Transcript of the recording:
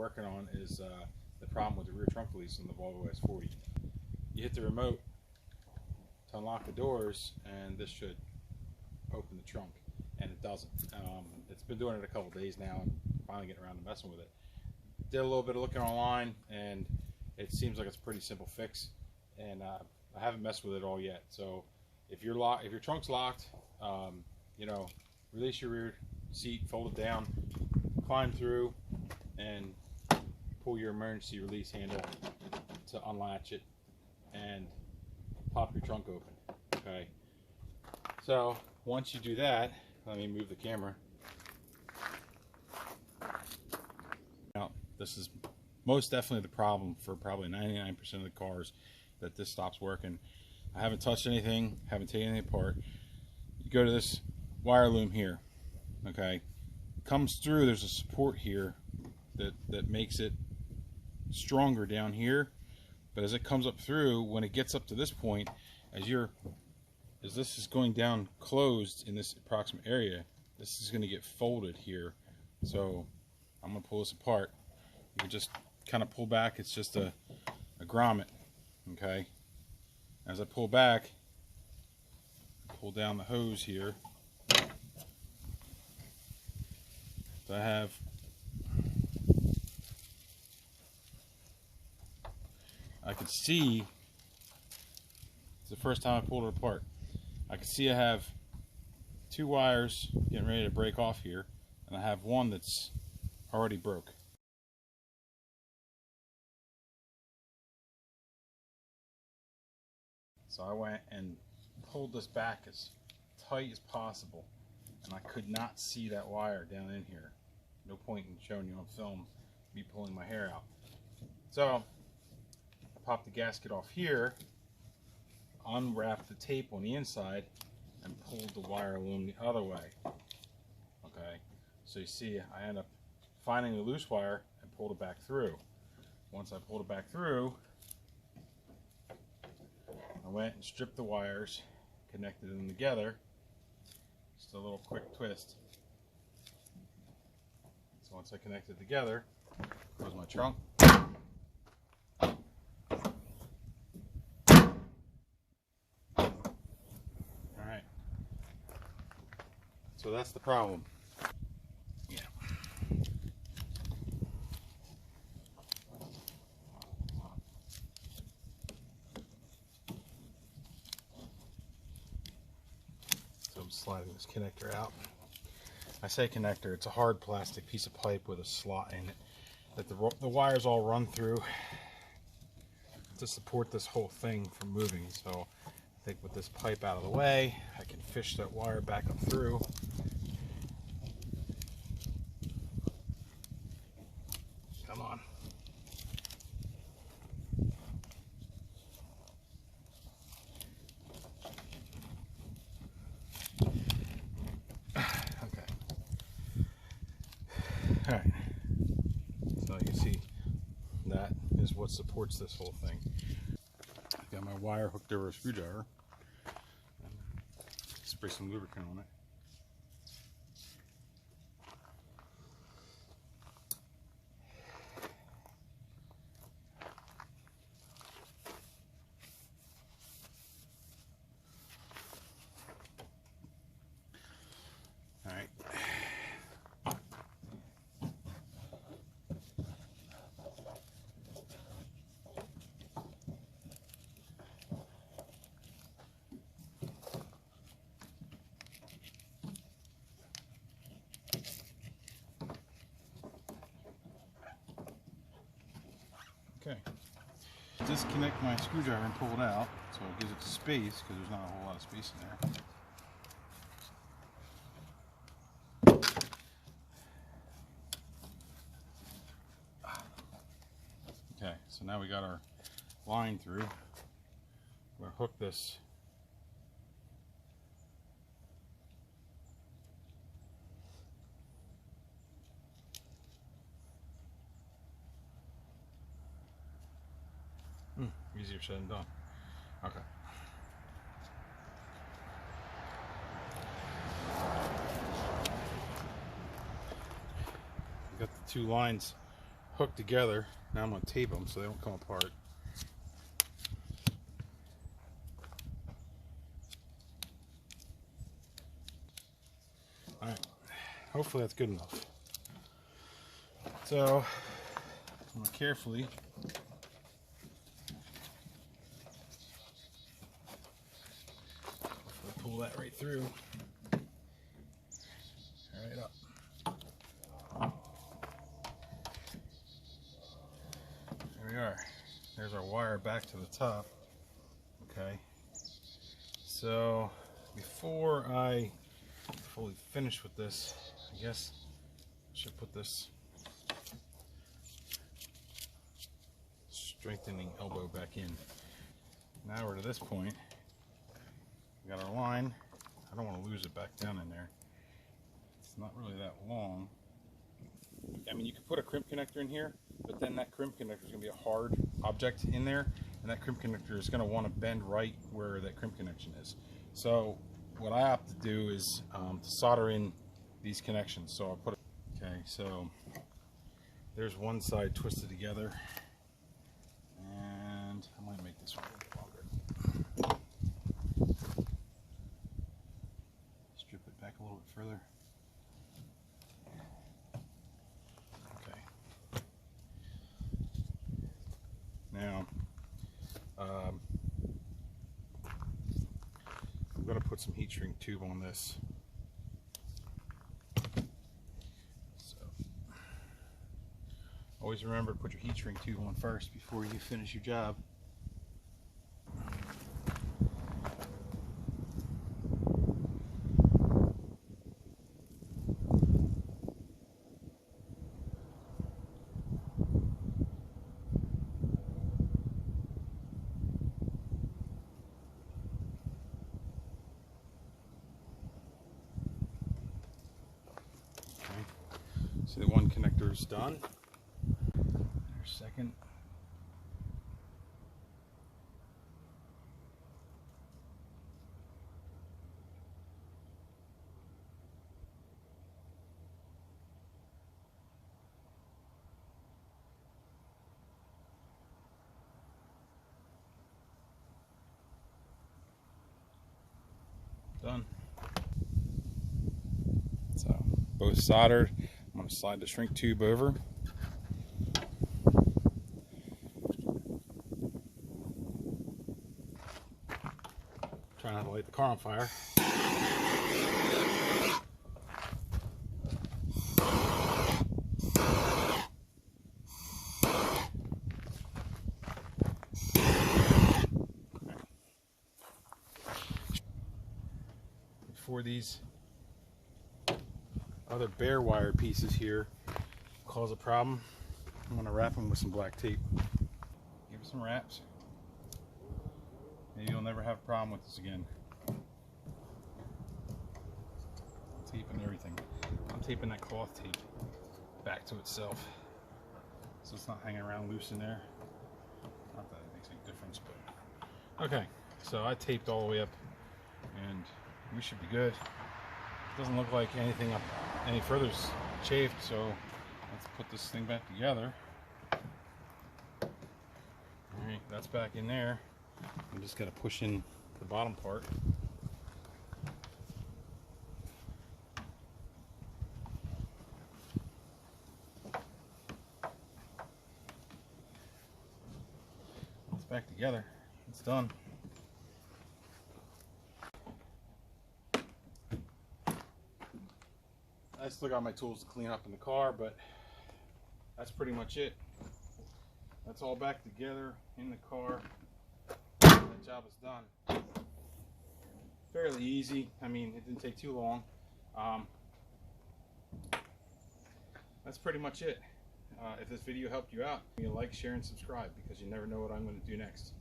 working on is the problem with the rear trunk release on the Volvo S40. You hit the remote to unlock the doors, and this should open the trunk, and it doesn't. It's been doing it a couple days now, and finally getting around to messing with it. Did a little bit of looking online, and it seems like it's a pretty simple fix, and I haven't messed with it all yet. So if your trunk's locked, you know, release your rear seat, fold it down, climb through, and pull your emergency release handle to unlatch it and pop your trunk open. Okay, so once you do that, let me move the camera. Now, this is most definitely the problem for probably 99% of the cars, that this stops working. I haven't touched anything, haven't taken anything apart. You go to this wire loom here, okay, comes through, there's a support here that makes it stronger down here, but as it comes up through, when it gets up to this point, as this is going down closed in this approximate area, this is going to get folded here. So I'm going to pull this apart. You can just kind of pull back. It's just a grommet. Okay, as I pull back, pull down the hose here. So I could see, it's the first time I pulled it apart, I can see I have two wires getting ready to break off here, and I have one that's already broke. So I went and pulled this back as tight as possible, and I could not see that wire down in here. No point in showing you on film me pulling my hair out. So I popped the gasket off here, unwrapped the tape on the inside, and pulled the wire loom the other way. Okay, so you see I end up finding the loose wire and pulled it back through. Once I pulled it back through, I went and stripped the wires, connected them together. Just a little quick twist. So once I connected together, goes my trunk. Alright. So that's the problem. Yeah. So I'm sliding this connector out. I say connector, it's a hard plastic piece of pipe with a slot in it that the wires all run through to support this whole thing from moving. So I think with this pipe out of the way, I can fish that wire back up through. Come on. Alright, so you can see that is what supports this whole thing. I've got my wire hooked over a screwdriver. Spray some lubricant on it. Alright. Okay, disconnect my screwdriver and pull it out, so it gives it space, because there's not a whole lot of space in there. Okay, so now we got our line through. We're going to hook this easier said than done. Okay. Got the two lines hooked together. Now I'm going to tape them so they don't come apart. Alright, hopefully that's good enough. So, I'm going to carefully pull that right through. Right up. There we are. There's our wire back to the top. Okay. So before I fully finish with this, I guess I should put this strengthening elbow back in. Now we're to this point. We got our line. I don't want to lose it back down in there. It's not really that long. I mean, you could put a crimp connector in here, but then that crimp connector is going to be a hard object in there, and that crimp connector is going to want to bend right where that crimp connection is. So what I opt to do is to solder in these connections. So I'll put it, okay, so there's one side twisted together, and I might make this one a little longer. Strip it back a little bit further. Now, I'm going to put some heat shrink tube on this. So, always remember to put your heat shrink tube on first before you finish your job. So the one connector is done. There's second. Done. So both soldered. I'm going to slide the shrink tube over. Try not to light the car on fire. Before these other bare wire pieces here cause a problem, I'm going to wrap them with some black tape. Give it some wraps. Maybe you'll never have a problem with this again. Tape and everything. I'm taping that cloth tape back to itself so it's not hanging around loose in there. Not that it makes any difference, but okay. So I taped all the way up and we should be good. Doesn't look like anything up any further's chafed, so let's put this thing back together. Alright, that's back in there. I'm just gotta push in the bottom part. It's back together. It's done. I still got my tools to clean up in the car, but that's pretty much it. That's all back together in the car. That job is done. Fairly easy. I mean, it didn't take too long. That's pretty much it. If this video helped you out, you like, share, and subscribe because you never know what I'm going to do next.